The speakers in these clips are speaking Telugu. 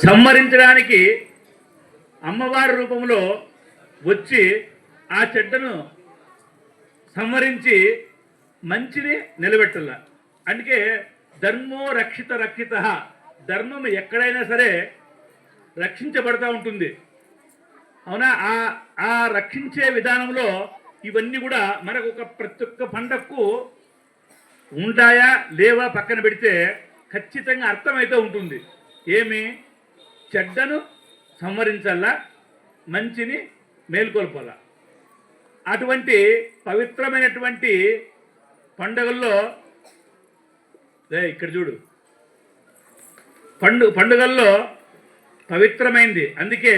సంహరించడానికి అమ్మవారి రూపంలో వచ్చి ఆ చెడ్డను సంహరించి మంచిని నిలబెట్టాల. అందుకే ధర్మో రక్షిత రక్షిత, ధర్మం ఎక్కడైనా సరే రక్షించబడతా ఉంటుంది. అవునా? ఆ రక్షించే విధానంలో ఇవన్నీ కూడా మనకు ప్రతి ఒక్క పండగకు ఉంటాయా లేవా పక్కన పెడితే ఖచ్చితంగా అర్థమైతే ఉంటుంది. ఏమి? చెడ్డను సంహరించాలా, మంచిని మేల్కొల్పాలా. అటువంటి పవిత్రమైనటువంటి పండుగల్లో ఇక్కడ చూడు, పండుగల్లో పవిత్రమైంది. అందుకే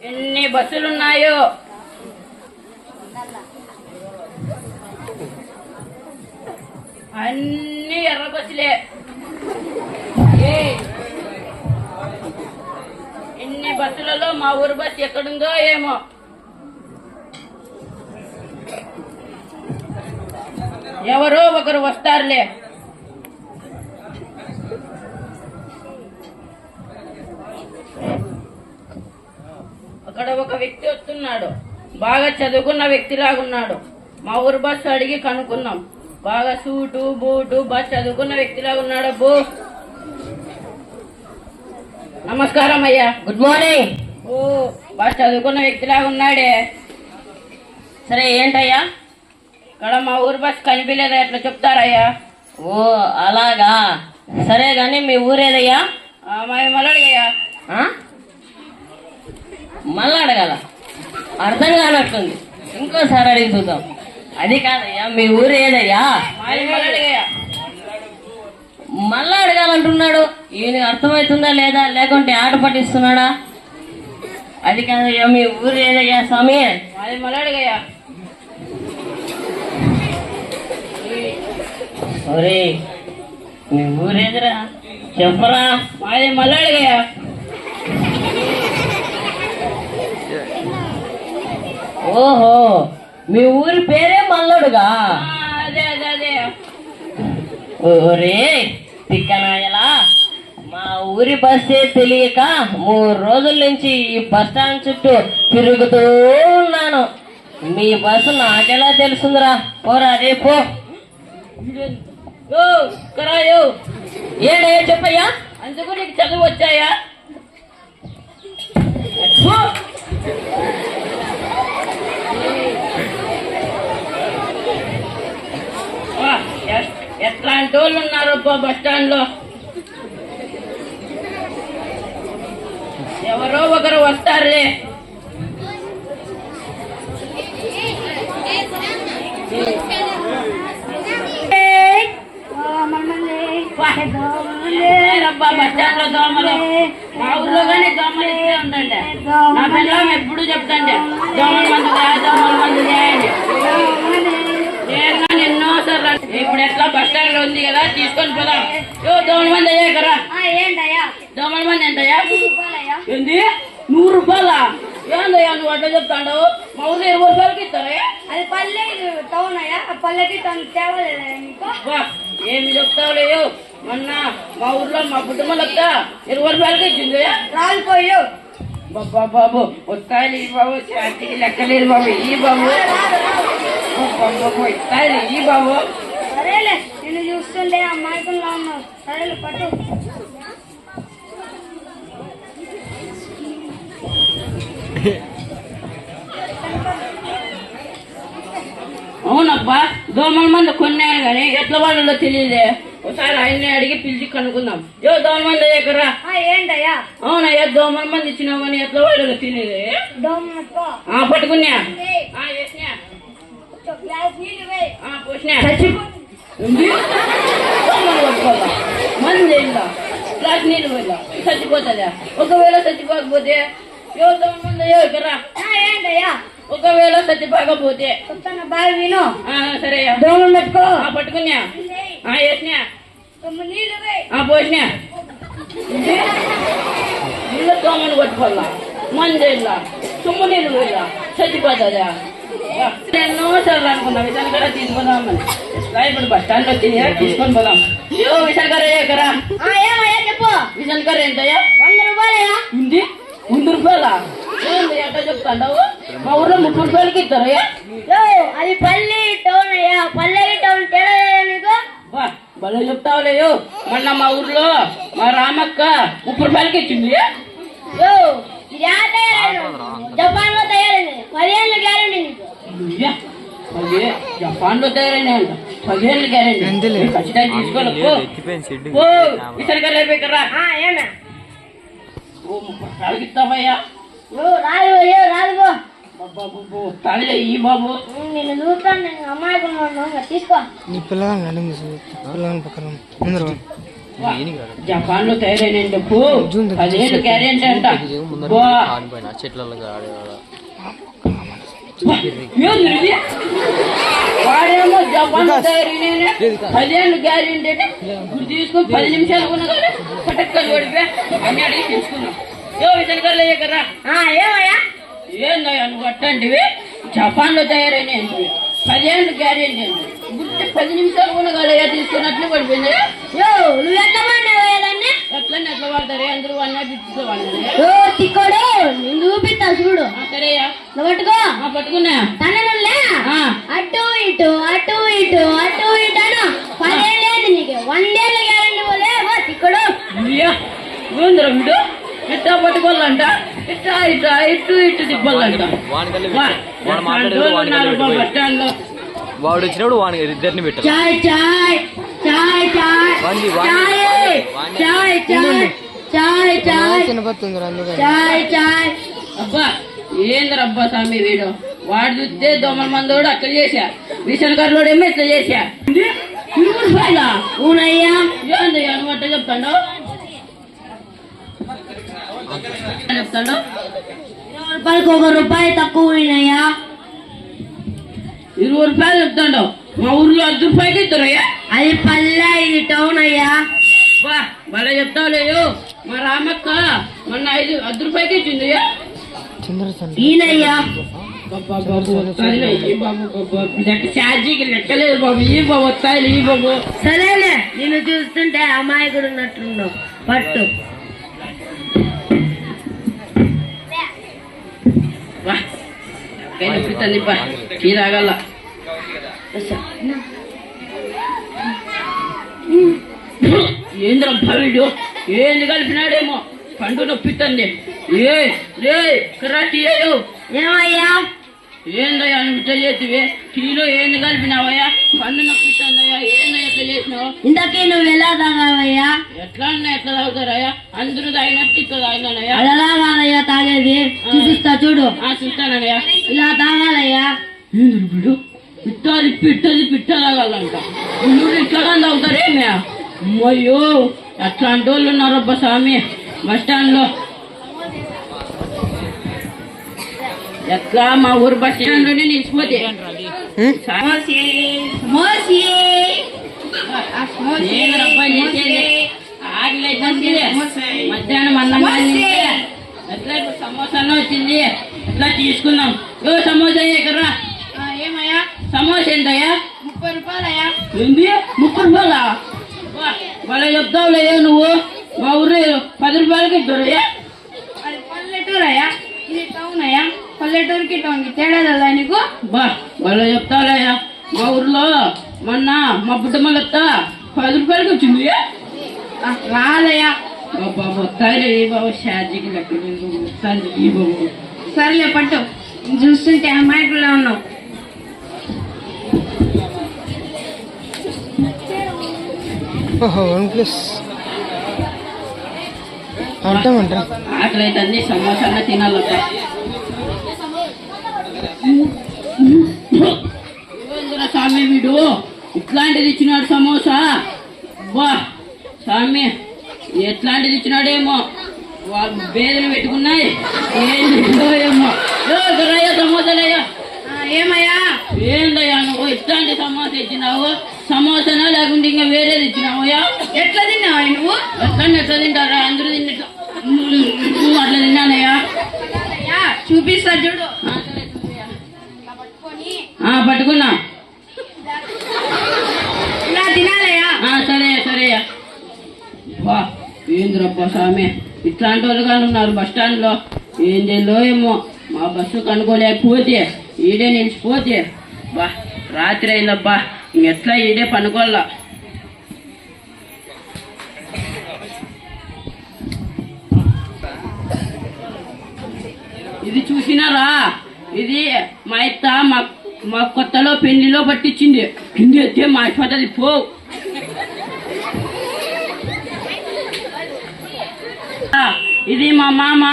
ఎన్ని బస్సులున్నాయో, అన్ని ఎర్ర బస్సులే. ఎన్ని బస్సులలో మా ఊరు బస్సు ఎక్కడుందో ఏమో. ఎవరో ఒకరు వస్తారులే. అక్కడ ఒక వ్యక్తి వస్తున్నాడు, బాగా చదువుకున్న వ్యక్తిలాగున్నాడు. మా ఊరు బస్సు అడిగి కనుక్కున్నాం. బాగా సూటు బూటు బాగా చదువుకున్న వ్యక్తిలాగా ఉన్నాడు. అబ్బో, నమస్కారం అయ్యా. Good morning. ఓ, బాగా చదువుకున్న వ్యక్తిలాగా ఉన్నాడే. సరే, ఏంటయ్యా? ఇక్కడ మా ఊరు బస్సు కనిపించలేదా? ఎట్లా చెప్తారయ్యా? ఓ అలాగా, సరే గాని మీ ఊరేదయ్యా? మళ్ళీ అడిగయ్యా. మళ్ళా అడగాల? అర్థం కానట్టుంది, ఇంకోసారి అడిగి చూద్దాం. అది కాదయ్యా, మీ ఊరు ఏదయ్యా? మళ్ళా అడగాలంటున్నాడు. ఈయనకి అర్థమవుతుందా లేదా, లేకుంటే ఆట పట్టిస్తున్నాడా? అది కాదయ్యా, మీ ఊరు ఏదయ్యా స్వామి? మళ్ళీ అడిగయ్యా. ఒరే, మీ ఊరేదిరా, చెప్పరా? మళ్ళీ అడిగయ్యా. ఓహో, మీ ఊరి పేరే మల్లుడుగా? అదే అదే అదే. ఒరే తిక్కనాయలా, మా ఊరి బస్సే తెలియక 3 రోజుల నుంచి ఈ బస్ స్టాండ్ చుట్టూ తిరుగుతూ ఉన్నాను. మీ బస్సు నాకెలా తెలుసుందిరా? పోరా రే పో. ఏడే చెప్పయ్యా? అందుకు నీకు చదువు వచ్చాయా? ఎట్లాంటి వాళ్ళు ఉన్నారు బస్ స్టాండ్ లో. ఎవరో ఒకరు వస్తారులే. బస్ స్టాండ్ లో దోమలు, మా ఊర్లో కానీ దోమలు ఇస్తే ఉందండి. నా పిల్లలు ఎప్పుడు చెప్తాండి, దోమల మందు దోమల మందు చేయండి. నేను ఎన్నో సార్లు. ఇప్పుడు ఎట్లా బస్ స్టాండ్ లో ఉంది కదా, తీసుకొని పోదాం. దోమల మంది అయ్యా కదా. ఏంటయ్యా? దోమల మంది ఎంతయ్యా? రూపాయలయ్యా. ఏంది 100 రూపాయలా? ఏందయ్యా నువ్వు అట్లా చెప్తాడు? మా ఊర్లో 20 రూపాయలకి ఇస్తారా? అది పల్లె టౌన్ అయ్యా, ఆ పల్లెకి టౌన్ తేవలేదా నీకు? వా, ఏమి చెప్తావులేయో? మొన్న మా ఊర్లో మా కుటుంబాలక్క 20 రూపాయలకి ఇచ్చింది. రాలిపోయు బాబా బాబు వస్తాయి బాబు, చాటికి లెక్కలేదు బాబు ఈ బాబు. వస్తాయి ఈ బాబు. సరేలే, నిన్ను చూస్తుండే అమ్మాయికుల్లో ఉన్నావు. సరేలే పట్టు. అవునబ్బా, దోమల మంది కొన్నాను కానీ ఎట్లా వాళ్ళలో తెలియదే. ఒకసారి ఆయన్ని అడిగి పిలిచి కనుక్కుందాం. దోమల మంది ఎక్కరా? ఏంటయ్యా? అవునయ్యా, దోమల మంది ఇచ్చినావు కానీ ఎట్లా వాళ్ళలో తెలియదే. దోమతో పట్టుకున్నా వేసినా గ్లాస్ నీళ్ళు వేయి. పోసినా మంది ఏందా గ్లాస్ నీళ్ళు పోయిందా చచ్చిపోతుందా? ఒకవేళ చచ్చిపోకపోతే దోమల మంది ఎక్కరా? ఏంటయ్యా? ఒకవేళ చచ్చిపోకపోతే చెప్తాను బాగా విను. సరే దోమలు పెట్టుకో. పట్టుకున్నా వేసినా నీళ్ళు వేయి. పోసినా ఇళ్ళ దోమలు పట్టుకోవాలా మందేళ్ళ తుమ్ము నీళ్ళు పోయిలా చచ్చిపోతుందా? ఎన్నో సార్లు అనుకున్నా విశాల్ గారు తీసుకుందామని. ఇప్పుడు బస్ స్టాండ్ వచ్చింది తీసుకొని పోదాం. విశాల్ గారు ఎక్కరా? ఏమయ్యా చెప్పు. విశాల్ గారు ఏంటయ్యా? 100 రూపాయలయ్యా. ఉంది 100 రూపాయలా? ఏంది ఎట్లా చెప్తాండావు? మా ఊర్లో 30 రూపాయలకి ఇస్తారయ్యా. అది పల్లె టౌన్ అయ్యా, పల్లెకి టౌన్ తేడా నీకు? భలే చెప్తావులేయో. మొన్న మా ఊర్లో మా రామక్క 30 రూపాయలకి ఇచ్చింది. ఇది జపాన్ లో తయారైంది, 10 ఏళ్ళ గ్యారంటీ నీకు. జపాన్ లో తయారైన 10 ఏళ్ళ గ్యారంటీ ఖచ్చితంగా తీసుకోలేదు. విశాల్ గారు అయిపోయారా? ఏనా 30 రూపాయలకి ఇస్తావయ్యా? రాదు తాగిలే ఈ బాబు. నేను చూస్తాను, నేను అమ్మాయికున్నాను తీసుకో. జపాన్ లో తయారైన డబ్బు 10 ఏళ్ళు గ్యారెంటీ అంట. వాడేమో జపాన్ లో తయారైన 10 ఏళ్ళు గ్యారెంటీ అంటే ఇప్పుడు తీసుకుని 10 నిమిషాలు కొన్నా కానీ పటక్కలు ఓడిపోయి అన్ని అడిగి తెలుసుకున్నాం. విశాల్ గారు లేకరా? ఏమయ్యా? ఏందయ్యా నువ్వు అట్టంటివి? జపాన్ లో తయారైన 10 ఏళ్ళు గ్యారెంటీ అండి. గుర్తు 10 నిమిషాలు కొనగలయ్యా తీసుకున్నట్లు పడిపోయింది. నువ్వు ఎట్లా వాడేదాన్ని? ఎట్లన్నా ఎట్లా వాడతారే? అందరూ అన్నా తీసుకోవాలి. తిక్కోడు నేను చూపిస్తా చూడు. సరేయా నువ్వు పట్టుకో. పట్టుకున్నా తననులే అటు ఇటు అటు ఇటు అటు ఇటు అను. 10 ఏళ్ళు నీకు 100 ఏళ్ళ గ్యారెంటీ పోలే తిక్కడు. ఏంద్ర వీడు ఇట్లా పట్టుకోవాలంట, ఇట్లా ఇట్లా ఇటు ఇటు తిప్పాలంట. బస్ స్టాండ్ లో వాడు వచ్చినప్పుడు వాడిని ఇద్దరిని పెట్టారు. చాయ్ చాయ్ చాయ్ చాయ్ చాయ్ చాయ్ చాయ్ చాయ్ చాయ్ చాయ్. అబ్బా ఏంద్రబ్బా స్వామి వీడు. వాడు చూస్తే దోమల మందోడు అక్కడ చేశా, విశాల్ గారు ఏమో ఇట్లా చేశా. 20 రూపాయలా? అవునయ్యా. ఏందయ్యా నువ్వు అట్లా చెప్తాడు? చెప్తాడు 20 రూపాయలకు 1 రూపాయి తక్కువ అయినయ్యా. 20 రూపాయలు చెప్తాడు. మా ఊర్లో 10 రూపాయలకి ఇద్దరయ్యా. అది పల్లె, ఇది టౌన్ అయ్యా. భలే చెప్తావులేయో. మా రామక్క మొన్న 10 రూపాయలకి ఇచ్చింది. ఈయనయ్యా. ఛార్జీకి లెక్కలేదు బాబు. ఈ బాబు వస్తాయి ఈ బాబు. సరేలే, నిన్ను చూస్తుంటే అమాయకుడు ఉన్నట్లున్నావు. పట్టు. తీరాగల ఏంద్రబ్బా వీడు ఏంది కలిపినాడేమో పండు నొప్పిస్తుంది. కరాటీ ఏమయ్యా? ఏందయ్యా నువ్వు ఇట్లా చేతివి? టీలో ఏంది కలిపినావయ్యా? పండు నొప్పిస్తుందయ్యా. ఏందో ఎట్లా చేసినావు? ఇంతకీ నువ్వు ఎలా తాగావయ్యా? ఎట్లా అన్నా ఎట్లా తాగుతారయ్యా? అందరూ తాగినట్టు ఇట్లా తాగినానయ్యా. అలా కాదయ్యా తాగేది, చూపిస్తా చూడు. చూస్తానయ్యా. ఇలా తాగాలయ్యా. వీడు పిట్టది పిట్ట తాగాలంట. వీళ్ళు ఇట్లా తాగుతారేమే? అమ్మయ్యో అట్లాంటి వాళ్ళు ఉన్నారబ్బా స్వామి బస్ స్టాండ్ లో. ఎట్లా మా ఊరు బస్ స్టాండ్ లోనే నిలిచిపోతే మధ్యాహ్నం అన్నం ఎట్లా ఇప్పుడు సమోసాలో వచ్చింది, ఇట్లా తీసుకుందాం. సమోసా ఎక్కడ్రా? ఏమయ్యా? సమోసా ఎంతయ్యా? 30 రూపాయలయ్యా. ఏంది 30 రూపాయలా? వాళ్ళ చెప్తావులేయా నువ్వు? మా ఊరు 10 రూపాయలకి ఇద్దరయ్యా. అది పల్లెటూరు అయ్యా, ఇది టౌన్ అయ్యా. పల్లెటూరుకి టౌన్కి తేడా కదా నీకు? వాళ్ళ చెప్తావులేయా. మా ఊర్లో మొన్న మా బుడ్డమ్మలత్త 10 రూపాయలకి వచ్చింది. రాదయ్యా. మొత్తాయి బాబు షాజీకి లెక్క మొత్తాన్ని ఈ బాబు. సరేలే పట్టు, చూస్తుంటే అమాయకుల్లో ఉన్నావు. ఆకలి అయితే అన్ని సమోసాన్న తినాలట. స్వామి వీడు ఇట్లాంటిది ఇచ్చినాడు సమోసా. బా స్వామి ఎట్లాంటిది ఇచ్చినాడేమో, వాళ్ళు బేదలు పెట్టుకున్నాయి ఏమో. సమోసాలయ్యా. ఏమయ్యా? ఏందయ్యా నువ్వు ఇట్లాంటి సమోసా ఇచ్చినావు? సమోసానా లేకుంటే ఇంకా వేరేది ఇచ్చినావయ్యా? ఎట్లా తిన్నావా నువ్వు? ఎట్లా తింటారా? అందరూ తిన్నట్లా అట్లా తిన్నానయ్యా. చూపిస్తా చూడు. పట్టుకున్నా. ఇలా తినాలయ్యా. సరేయ్యా. బా ఏంద్రబ్బా స్వామి, ఇట్లాంటి వాళ్ళు కానీ ఉన్నారు బస్ స్టాండ్ లో. ఏం చేయాలో ఏమో, మా బస్సు కనుక్కోలేకపోతే ఈడే నిలిచిపోతే బా రాత్రి అయిందబ్బా. ఇంకెట్లా ఈడే పనుకోవాలా. ఇది చూసినారా? ఇది మా అత్త మా కొత్తలో పెళ్లిలో పట్టించింది. కింది ఎత్తే మాసిపోతుంది పో. ఇది మా మామ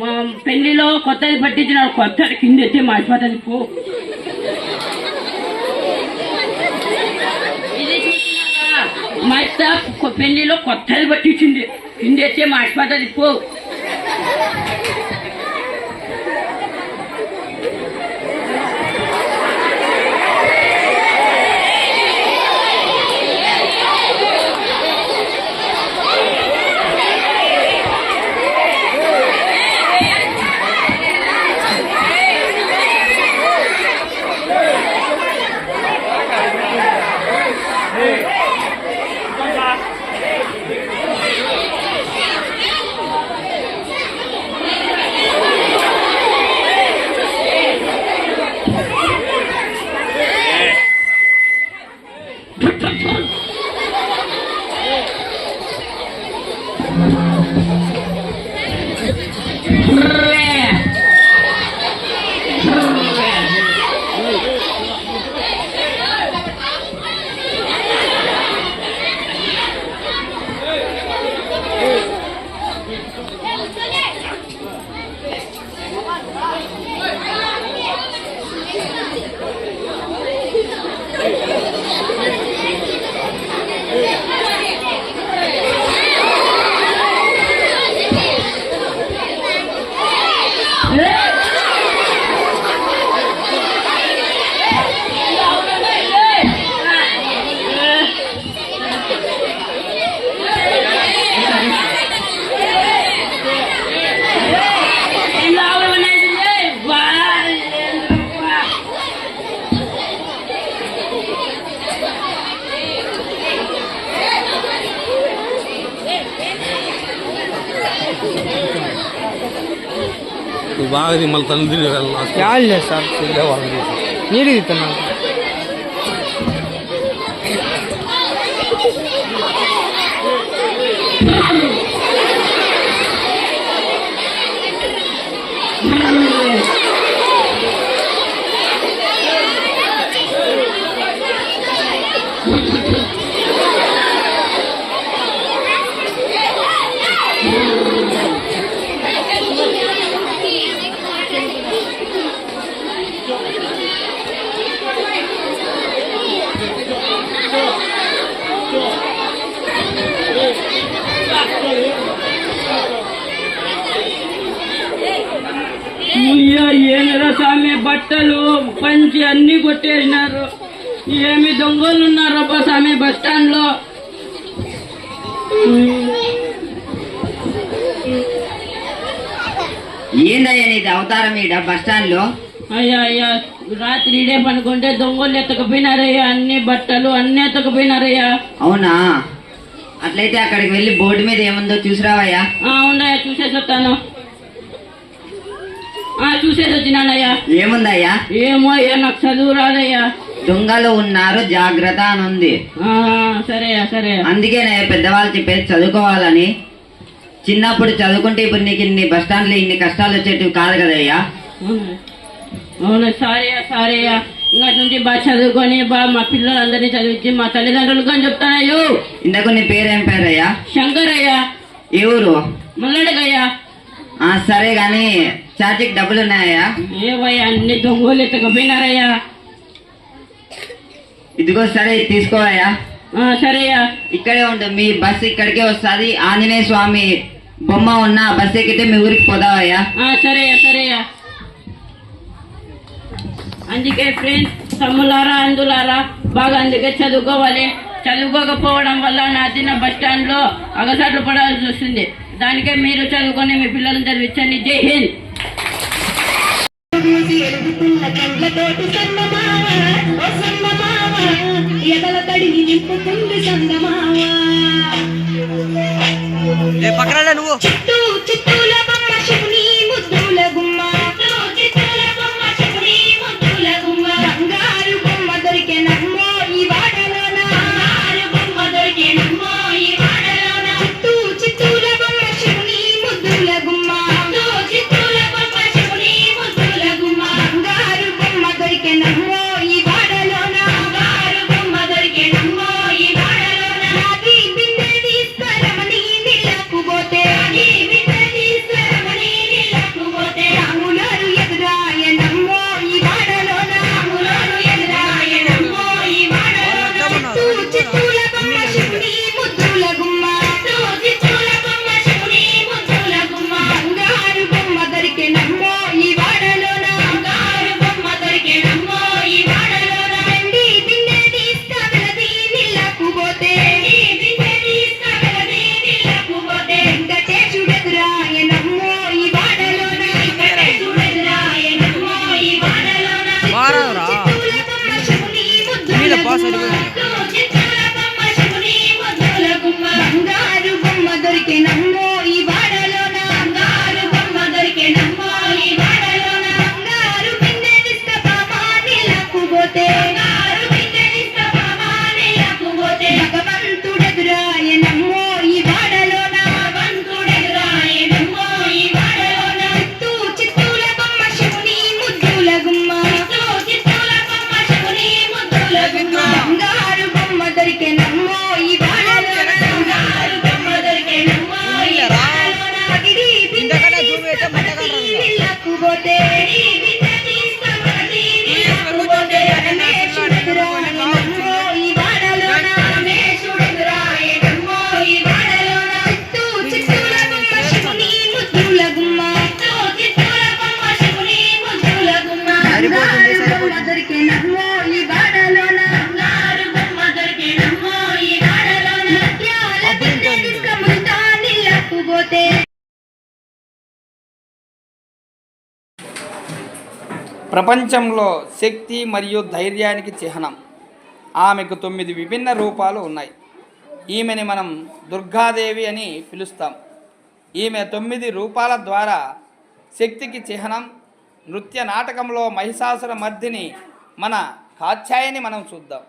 మా పెళ్లిలో కొత్తది పట్టించినాడు. కొత్తది కింద ఎత్తే మాసిపోతుంది పో. ఇది చూసినారా? మా అత్త పెళ్లిలో కొత్తది పట్టించింది. కింద ఎత్తే మాసిపోతుంది పో. బాగా మళ్ళీ తండ్రి సార్ నీరు ఇస్తున్నాను. ఏమిరా స్వామి, బట్టలు పంచి అన్ని కొట్టేసినారు. ఏమి దొంగలు ఉన్నారబ్బా స్వామి బస్ స్టాండ్ లో. ఏందయ్యా నీది అవతారం ఈడ బస్ స్టాండ్ లో? అయ్యా అయ్యా రాత్రి ఇడే పనుకుంటే దొంగలు ఎత్తకపోయినారయ్యా, అన్ని బట్టలు అన్ని ఎత్తకపోయినారయ్యా. అవునా, అట్లయితే అక్కడికి వెళ్ళి బోర్డు మీద ఏముందో చూసిరావయ్యా. అవునయ్యా, చూసేసి వస్తాను. చూసేసి వచ్చినానయ్యా. ఏముందయ్యా? ఏమో అయ్యా, నాకు చదువు రాదయ్యా. దొంగలు ఉన్నారు జాగ్రత్త అని ఉంది. సరేయా సరే. అందుకేనయ్యా పెద్దవాళ్ళు చెప్పేది చదువుకోవాలని. చిన్నప్పుడు చదువుకుంటే ఇప్పుడు నీకు ఇన్ని బస్ స్టాండ్లు ఇన్ని కష్టాలు వచ్చేటివి కాదు కదయ్యా. అవును సారేయా. ఇంకటి నుంచి బాగా చదువుకొని మా పిల్లలందరినీ చదివించి మా తల్లిదండ్రులు కానీ చెప్తానయ్యో. ఇంతకు నీ పేరేం పేరయ్యా? శంకరయ్యా. ఏ ఊరు? మల్లడిగయ్యా. సరే గాని చార్జీకి డబ్బులు ఉన్నాయా? ఏవయ్యా, అన్ని దొంగలు ఎత్తకపోయినారయ్యా. ఇదిగో సరే తీసుకోవయ్యా. సరేయా. ఇక్కడే ఉండు, మీ బస్సు ఇక్కడికే వస్తుంది. ఆంజనేయ స్వామి బొమ్మ ఉన్న బస్సు ఎక్కితే మీ ఊరికి పోదావయ్యా. సరేయా. అందుకే ఫ్రెండ్స్, తమ్ములారా అందులారా బాగా అందుకే చదువుకోవాలి. చదువుకోకపోవడం వల్ల నా చిన్న బస్ స్టాండ్ లో అగసాట్లు పడాల్సి వస్తుంది. దానికే మీరు చదువుకొని మీ పిల్లల్ని చదివించండి. జై హింద్. పక్కన నువ్వు ప్రపంచంలో శక్తి మరియు ధైర్యానికి చిహ్నం. ఆమెకు 9 విభిన్న రూపాలు ఉన్నాయి. ఈమెని మనం దుర్గాదేవి అని పిలుస్తాం. ఈమె 9 రూపాల ద్వారా శక్తికి చిహ్నం. నృత్య నాటకంలో మహిషాసుర మర్దిని మన కాత్యాయని మనం చూద్దాం.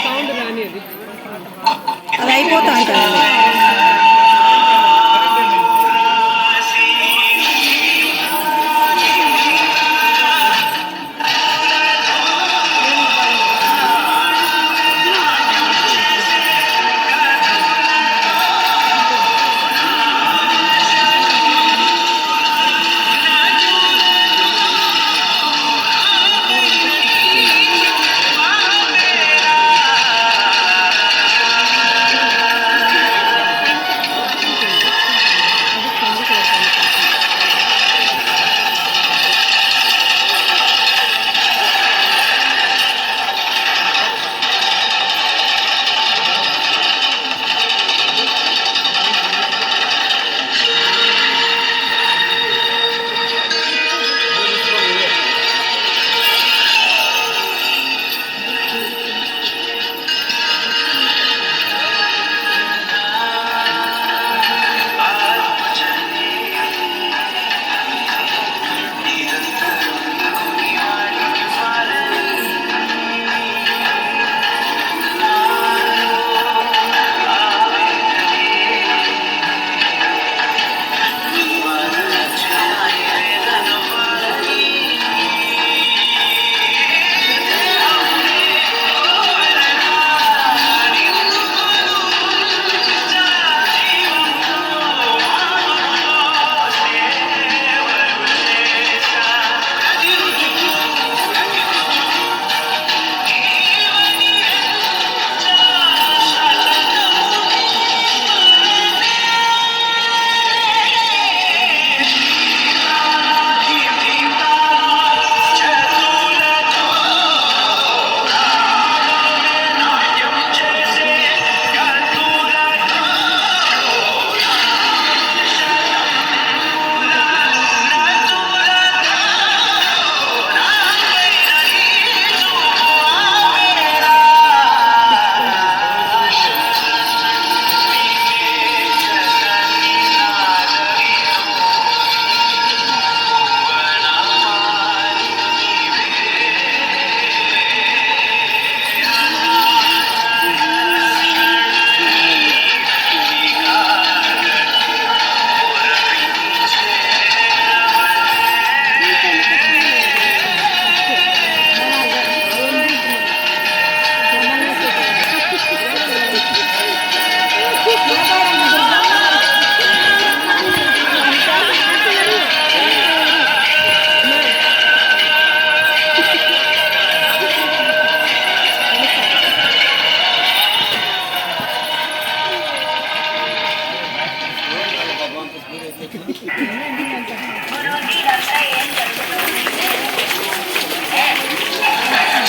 సౌండ్ రాని అది అయిపోతా ఉంటుంది.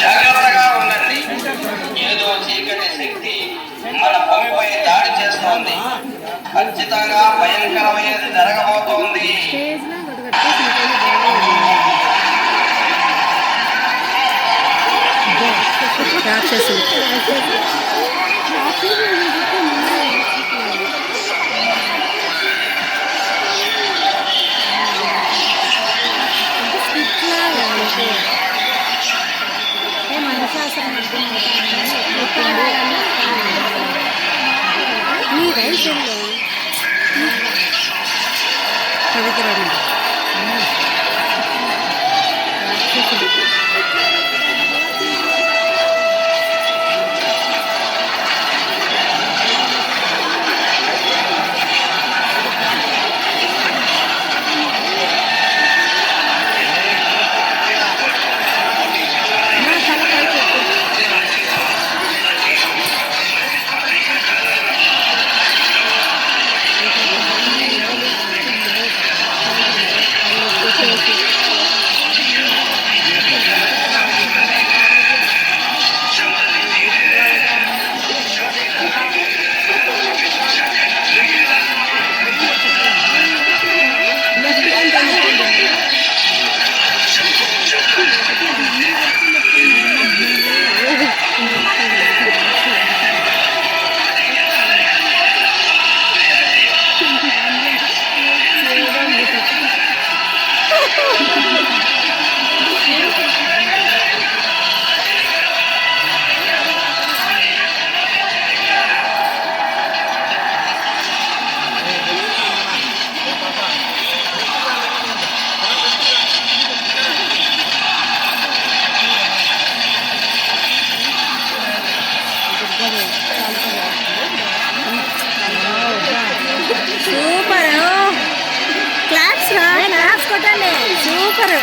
జాగ్రత్తగా ఉండండి. ఏదో చీకటి శక్తి మన భూమిపై దాడి చేస్తోంది. ఖచ్చితంగా భయంకరమైనది జరగబోతోంది. రాక్షసులు నీ రైతుల్లో పవిత్రాలు సూపర్ క్లాప్స్ రా క్లాప్స్ కొట్టండి సూపర్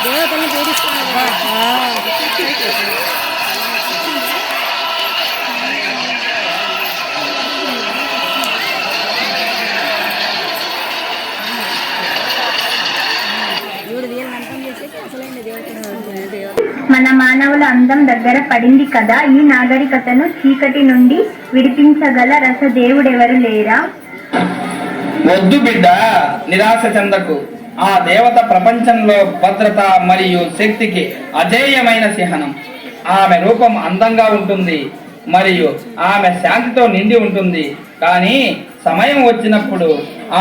దేవతల్ని పూజిస్తున్నారు మన మానవుల అందం దగ్గర పడింది కదా, ఈ నాగరికతను చీకటి నుండి విడిపించగల రసదేవుడెవరు లేరా? వద్దు బిడ్డ, నిరాశ చెందకు. ఆ దేవత ప్రపంచంలో భద్రత మరియు శక్తికి అజేయమైన చిహ్నం. ఆమె రూపం అందంగా ఉంటుంది మరియు ఆమె శాంతితో నిండి ఉంటుంది. కానీ సమయం వచ్చినప్పుడు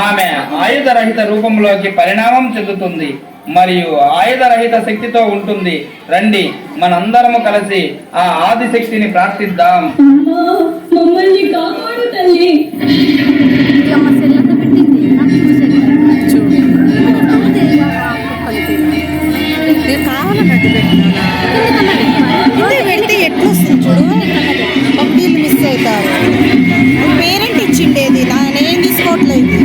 ఆమె ఆయుధరహిత రూపంలోకి పరిణామం చెందుతుంది మరియు ఆయుధరహిత శక్తితో ఉంటుంది. రండి, మనందరము కలిసి ఆ ఆదిశక్తిని ప్రార్థిద్దాం. మమ్మల్ని కాపాడు తల్లి. కావాలన్నట్టు పెడితే ఎట్లా వస్తుంది చూడు, పప్పీలు మిస్ అవుతారు. పేరెంట్ ఇచ్చిండేది నేనేం తీసుకోవట్లేదు.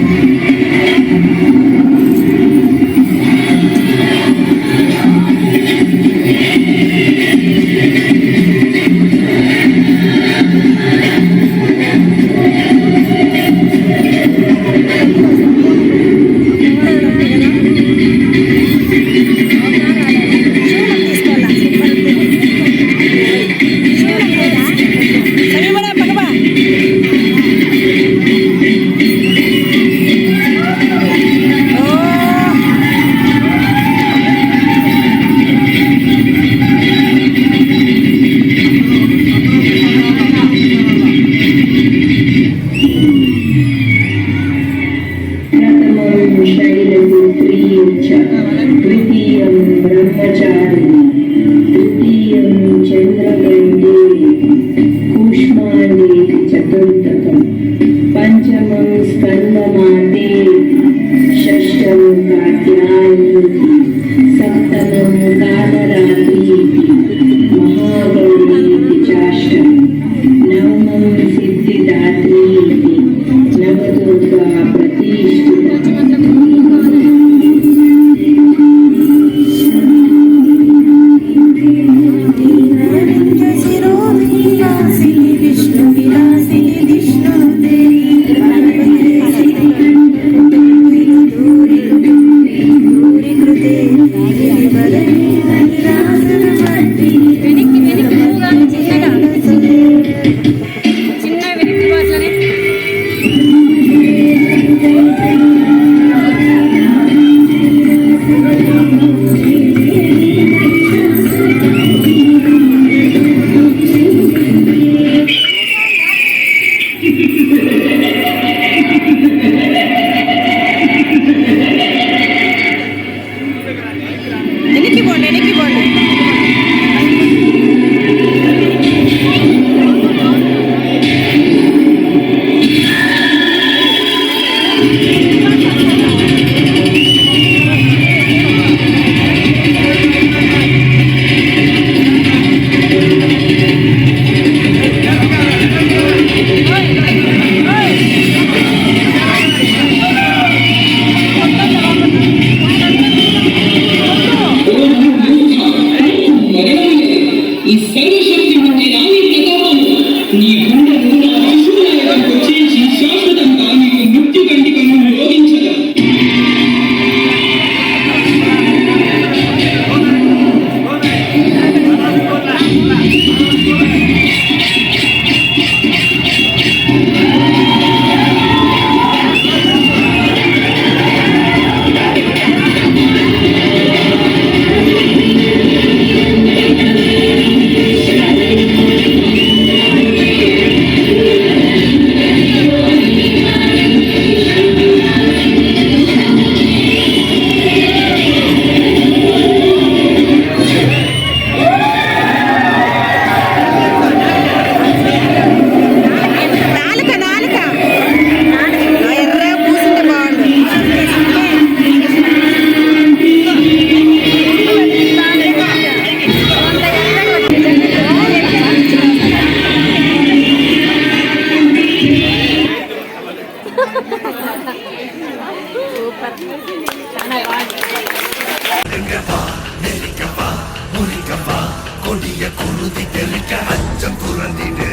கொடிய குருதி தெளிக்க அச்சம் துறந்திடு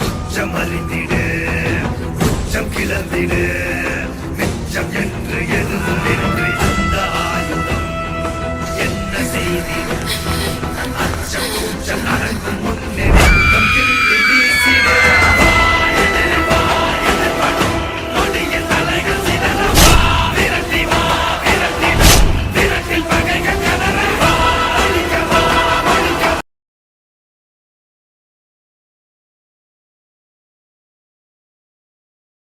உச்சம் அறிந்திடு உச்சம் கிளர்ந்திடு